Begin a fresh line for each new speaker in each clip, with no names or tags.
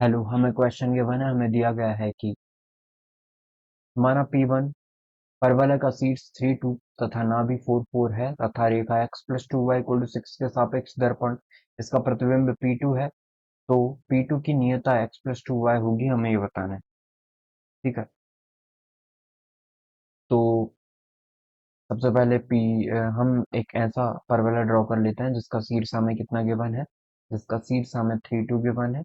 Hello, हमें question given है। हमें दिया गया है कि माना P1 परवलय का शीर्ष 3 2 तथा नाभि 4 4 है तथा रेखा x+2y = 6 के सापेक्ष दर्पण इसका प्रतिबिंब P2 है। तो P2 की नियता x+2y होगी, हमें ये बताना है। ठीक है, तो सबसे पहले हम एक ऐसा परवलय ड्रॉ कर लेते हैं जिसका शीर्ष हमें कितना गिवन है, जिसका शीर्ष हमें 3 2 गिवन है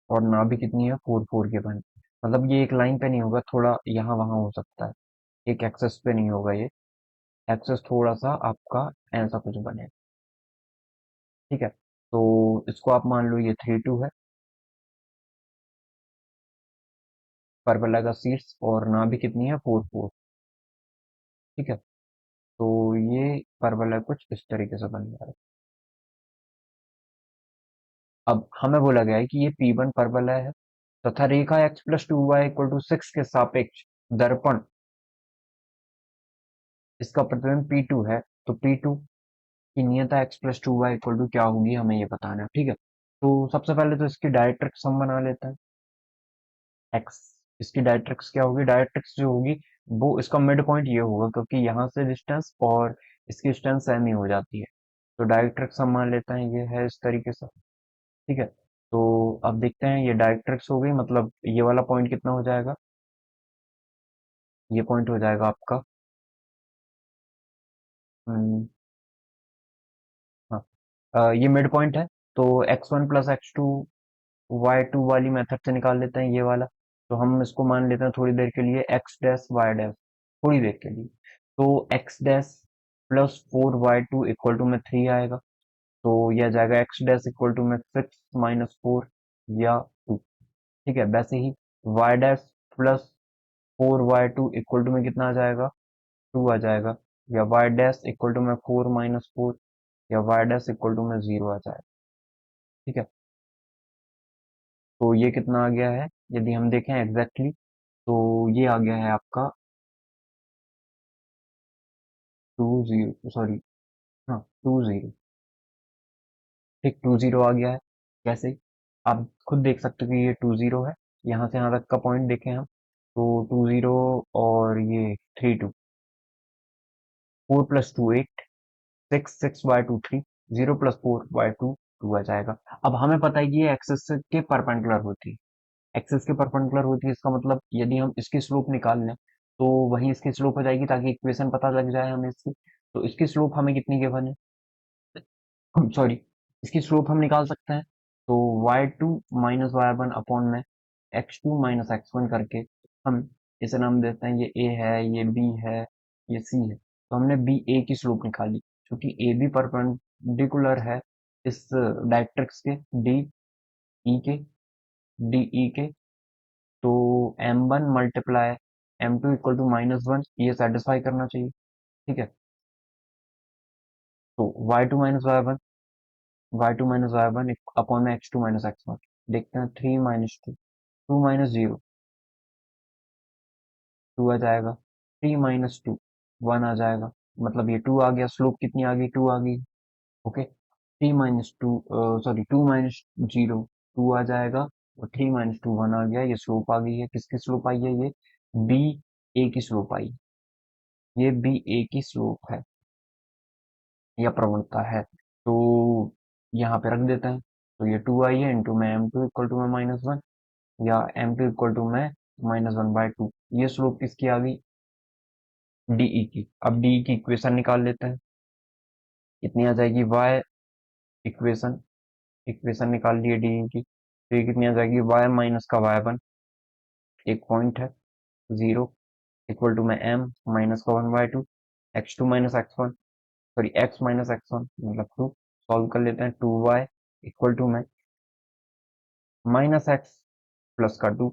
और नाभि कितनी है, 4 4 गिवन है। मतलब ये एक लाइन पे नहीं होगा, थोड़ा यहाँ वहां हो सकता है, एक एक्सेस पे नहीं होगा ये। एक्सेस थोड़ा सा आपका ऐसा कुछ बने। ठीक है, तो इसको आप मान लो ये 3 2 है, परवलय का शीर्ष, और नाभि कितनी है, 4 4। ठीक है, तो ये परवलय कुछ इस तरीके से बन जाएगा। अब हमें बोला गया है कि ये P1 परवलय है तथा रेखा x+2y = 6 के सापेक्ष दर्पण इसका प्रतिबिंब P2 है। तो P2 की नियता x+2y क्या होगी, हमें ये बताना है। ठीक है, तो सबसे पहले तो इसकी डायरेक्ट्रिक्स हम बना लेते हैं। एक्स, इसकी डायरेक्ट्रिक्स क्या होगी, डायरेक्ट्रिक्स जो होगी वो इसका मिड पॉइंट ये होगा, क्योंकि यहाँ से डिस्टेंस और इसकी डिस्टेंस सेम ही हो जाती है। तो डायरेक्ट्रिक्स हम मान लेते हैं ये है इस तरीके से। ठीक है, तो अब देखते हैं, ये डायरेक्ट्रिक्स हो गई, मतलब ये वाला पॉइंट कितना हो जाएगा, ये पॉइंट हो जाएगा आपका हम्म, हाँ, ये मिड पॉइंट है। तो x1 + x2 y2 वाली मेथड से निकाल लेते हैं ये वाला। तो हम इसको मान लेते हैं थोड़ी देर के लिए x डैश y डैश, थोड़ी देर के लिए। तो x dash +4y2 equal to में 3 आएगा। तो यह जाएगा x डैश इक्वल टू में 6 - 4 या 2। ठीक है, वैसे ही y dash +4y2 equal to में कितना आ जाएगा, 2 आ जाएगा। या y डैश इक्वल टू में 4 - 4, या y डैश इक्वल टू में 0 आ जाएगा। ठीक है, तो ये कितना आ गया है, यदि हम देखें एग्जैक्टली तो ये आ गया है आपका 2 0, सॉरी, हाँ 2 0। ठीक, 2 0 आ गया है। कैसे, आप खुद देख सकते हो कि ये 2 0 है। यहाँ से यहाँ तक का पॉइंट देखें हम, तो 2 0 और ये 3 2, 4 + 2 8, 6 6y2 3, 0 + 4y2 2 आ जाएगा। अब हमें पता है कि ये एक्सिस के परपेंडिकुलर होती है। एक्सिस के परपेंडिकुलर होती है, इसका मतलब यदि हम इसकी स्लोप निकाल लें तो वही इसकी स्लोप हो जाएगी, ताकि इक्वेशन पता लग जाए हमें इसकी। तो इसकी स्लोप हमें कितनी गिवन है, सॉरी, इसकी स्लोप हम निकाल सकते हैं। तो y2 - y1 अपॉन में x2 - x1 करके हम इसे नाम देते हैं, ये a है, ये b है, ये c है। तो हमने बी ए की स्लोप निकाली, क्योंकि ए बी परपेंडिकुलर है इस डायरेक्ट्रिक्स के, के डी ई के। तो m1 × m2 = -1, ये सेटिस्फाई करना चाहिए। ठीक है, तो y2 - y1 अपॉन में x2 - x1। देखते हैं, 3 - 2, 2 - 0, 2 आ जाएगा। 3 - 2, 1 आ जाएगा। मतलब ये 2 आ गया, स्लोप कितनी आ गई, 2 आ गई। ओके, 3 - 2, सॉरी, 2 - 0, 2 आ जाएगा। और 3 - 2, 1 आ गया, ये स्लोप आ गई है। किसकी स्लोप आई है, ये बी ए की स्लोप आई, ये बी ए की स्लोप है या प्रवणता है। तो यहाँ पे रख देते हैं। तो ये 2 आई है, इंटू में m2 इक्वल टू में -1, या m2 इक्वल टू में -1/2। ये स्लोप किसकी आ गई, डीई की। अब डीई की इक्वेशन निकाल लेते हैं, कितनी आ जाएगी, y इक्वेशन, इक्वेशन निकाल लिए डीई की। तो ये कितनी आ जाएगी, y माइनस का y1, एक पॉइंट है, 0 इक्वल टू में m माइनस का 1/2, x2 - x1, sorry x - x1 मतलब 2। सॉल्व कर लेते हैं, 2y इक्वल टू में -x प्लस का 2।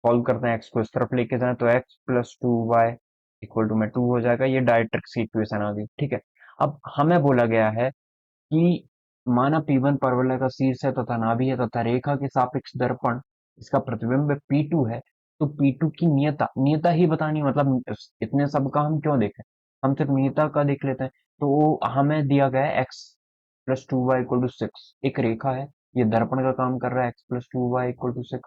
सॉल्व करते हैं, x को इस तरफ लेके जाएं तो x + 2y इक्वल टू में 2 हो जाएगा। ये डायरेक्ट्रिक्स की इक्वेशन आ गई। ठीक है, अब हमें बोला गया है कि माना P1 परवलय का शीर्ष है तथा नाभि है तथा रेखा के सापेक्ष दर्पण इसका प्रतिबिंब P2 है। तो P2 की नियता, नियता ही बतानी, मतलब इतने सब का हम क्यों देखें, हम सिर्फ नियता का देख लेते हैं। तो हमें दिया गया है x + 2y = 6, एक रेखा है, ये दर्पण का काम कर रहा है, x+2y=6।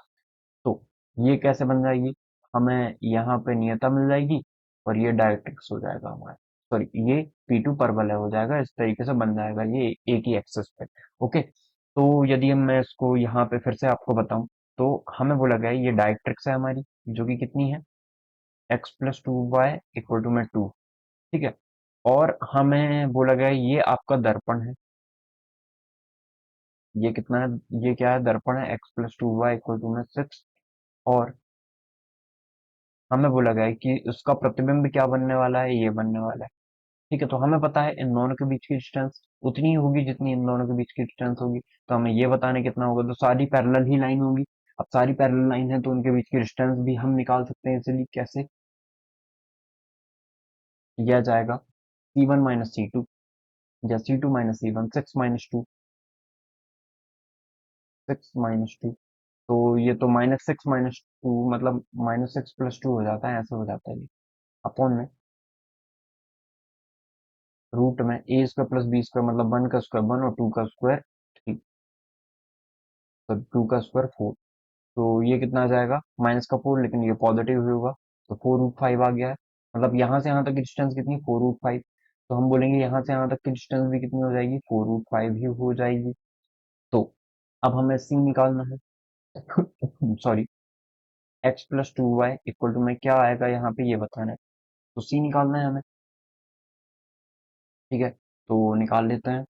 तो ये कैसे बन जाएगी, हमें यहाँ पे नियता मिल जाएगी और ये डायरेक्ट्रिक्स हो जाएगा हमारा, सॉरी ये P2 परवलय हो जाएगा, इस तरीके से बन जाएगा ये एक ही एक्सेस पे। ओके, तो यदि मैं इसको यहाँ पे फिर से आपको बताऊं, तो हमें बोला गया है ये डायरेक्ट्रिक्स है हमारी, जो कि कितनी है, x+2y=2, ठीक है। और हमें बोला गया है ये आपका दर्पण है, ये कितना है, ये क्या है, दर्पण है, x+2y=6। और हमें बोला गया है कि उसका प्रतिबिंब क्या बनने वाला है, ये बनने वाला है, ठीक है। तो हमें पता है इन दोनों के बीच की डिस्टेंस उतनी ही होगी जितनी इन दोनों के बीच की डिस्टेंस होगी, तो हमें ये बताने कितना होगा, तो सारी पैरेलल ही लाइन होगी। अब सारी पैरेलल लाइन है तो उनके बीच की डिस्टेंस भी हम निकाल सकते हैं इजीली, कैसे, यह जाएगा C1 - C2 या C2 - C1, 6 - 2, 6 - 2, तो ये तो -6 - 2 मतलब -6 + 2 हो जाता है, ऐसे हो जाता है ये, अपॉन में रूट में a² + b² मतलब 1 का स्क्वायर 1 और 2 का स्क्वायर 3, तो 2 का स्क्वायर 4। तो ये कितना आ जाएगा, माइनस का 4, लेकिन ये पॉजिटिव ही होगा, तो 4√5 आ गया है। मतलब यहाँ से यहाँ तक की डिस्टेंस कितनी, 4√5। तो हम बोलेंगे यहाँ से यहाँ तक की डिस्टेंस भी कितनी हो जाएगी, 4√5 ही हो जाएगी। तो अब हमें सी निकालना है, सॉरी, x+2y में क्या आएगा यहाँ पे ये बताना है, तो सी निकालना है हमें, ठीक है। तो निकाल लेते हैं,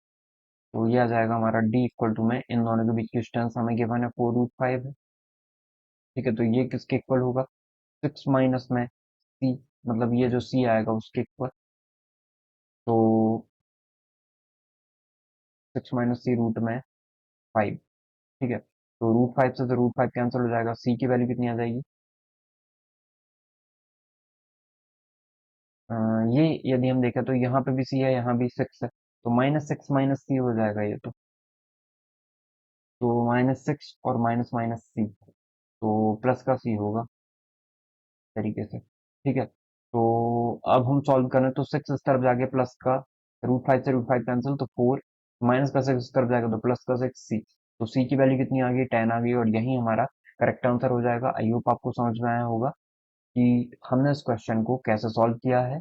तो ये आ जाएगा हमारा d में इन दोनों के बीच की डिस्टेंस हमें गिवन है 4√5 है, ठीक है। तो ये किसके इक्वल होगा, 6 माइनस में सी, मतलब ये जो सी आएगा उसके इक्वल, तो 6 - C √5, ठीक है। तो √5 से तो √5 कैंसिल हो जाएगा, सी की वैल्यू कितनी आ जाएगी, ये यदि हम देखें तो यहाँ पे भी सी है, यहाँ भी 6 है, तो -6 - C हो जाएगा ये तो -6 और माइनस माइनस सी, तो प्लस का सी होगा तरीके से, ठीक है। तो अब हम सॉल्व करें तो 6 इस तरफ जाके प्लस का, √5 से √5 कैंसिल, तो 4, माइनस का 6 इस तरफ जाएगा तो प्लस का 6 सी, तो सी की वैल्यू कितनी आ गई, 10 आ गई, और यही हमारा करेक्ट आंसर हो जाएगा। आई होप आपको समझ में आया होगा कि हमने इस क्वेश्चन को कैसे सॉल्व किया है।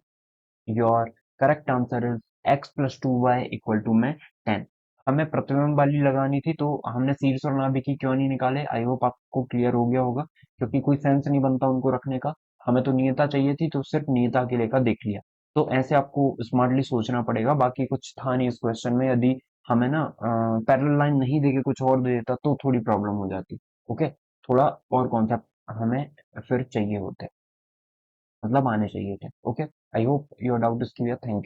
Your correct answer is x+2y में 10। हमें प्रतिबिंब वाली लगानी थी तो हमने शीर्ष और नाभिकी क्यों नहीं निकाले, आई होप आपको क्लियर हो गया होगा, क्योंकि कोई सेंस नहीं बनता उनको रखने का, हमें तो नियता चाहिए थी, तो सिर्फ नियता के लेकर देख लिया। तो ऐसे आपको स्मार्टली सोचना पड़ेगा, बाकी कुछ था नहीं इस क्वेश्चन में, यदि हमें ना पैरेलल लाइन नहीं देके कुछ और दे देता तो थोड़ी प्रॉब्लम हो जाती। ओके, थोड़ा और कॉन्सेप्ट हमें फिर चाहिए होते, मतलब आने चाहिए थे। Okay, I hope your doubt is clear, thank you.